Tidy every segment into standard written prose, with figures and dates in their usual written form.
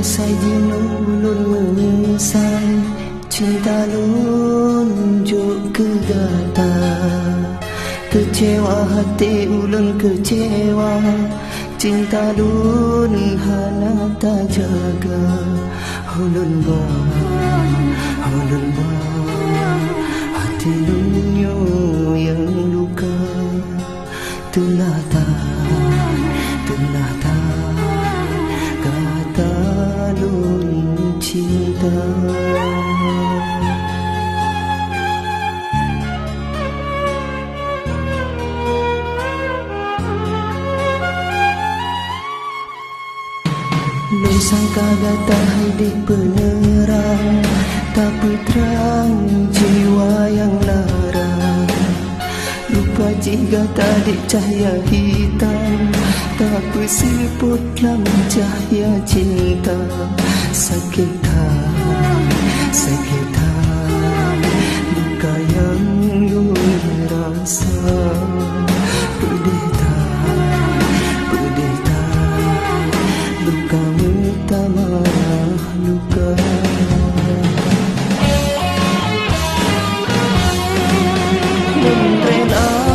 Sai dinulun menyesal cinta lun juk kegata. Kecewa hati ulun kecewa, cinta lun hana tak jaga. Ulun ba hati lun yang luka. Telah tak kata lun cinta. Lun sangka gata hidup penerang, tapi terang jiwa yang larang. Lupa jika tadi cahaya hitam, tak bersiput dalam cahaya cinta. Sakit luka yang lun rasa. Pedih luka bertambah luka.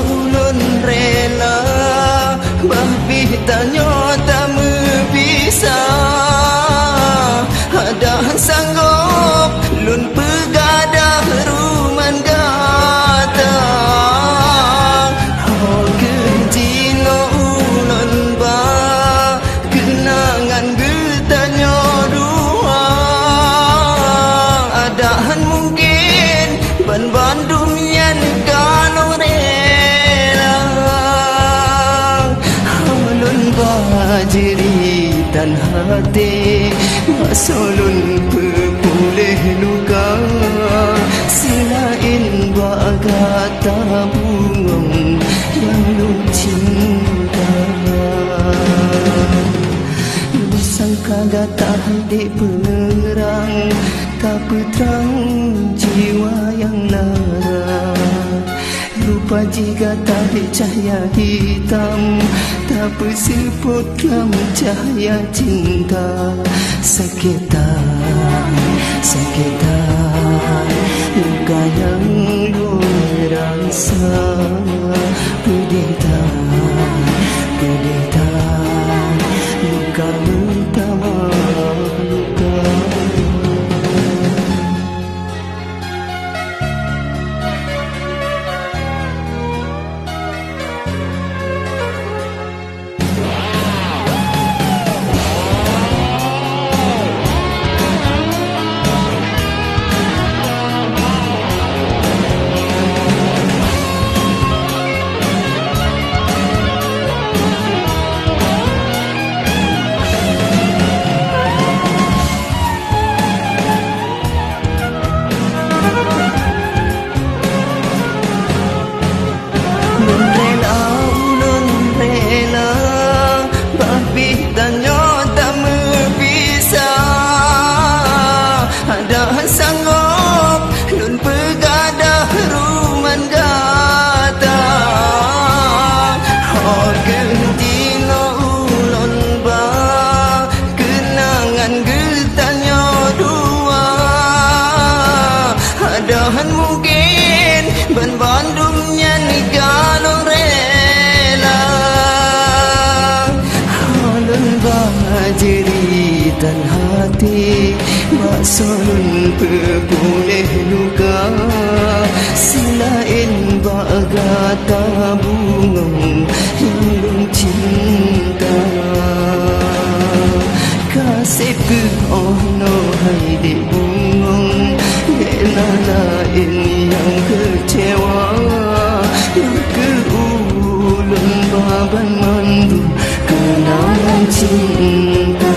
Ulun rela Babi tanya tak bisa. Ada sanggup lun pegadah ruman gata. Oh kejino ulun ba kenangan bertanya dua. Adahan mungkin ban Bandung yang kalau rela. Ulun bajeritan hati masulun pepulih luka. Selain bagata bungong yang lu cinta. Lu sangka gata hidup penerang, tapi terang jiwa yang larang. Lupa jika tadi cahaya hitam, tak bersiput dalam cahaya cinta. Sakit luka yang lun rasa. Pedih luka bertambah luka. Tanya tak bisa. Ada sanggup lun pegadah ruman gata. Oh kentino ulun ba kenangan getanya dua. Adahan mungkin ban Bandungnya ni kalau rela. Jeritan hati masulun pepulih luka. Selain bagata bungong yang lun cinta. Kasih ke ono hidup bungong Gela lain yang kecewa. Ke ulun baban mandu kenangan cinta.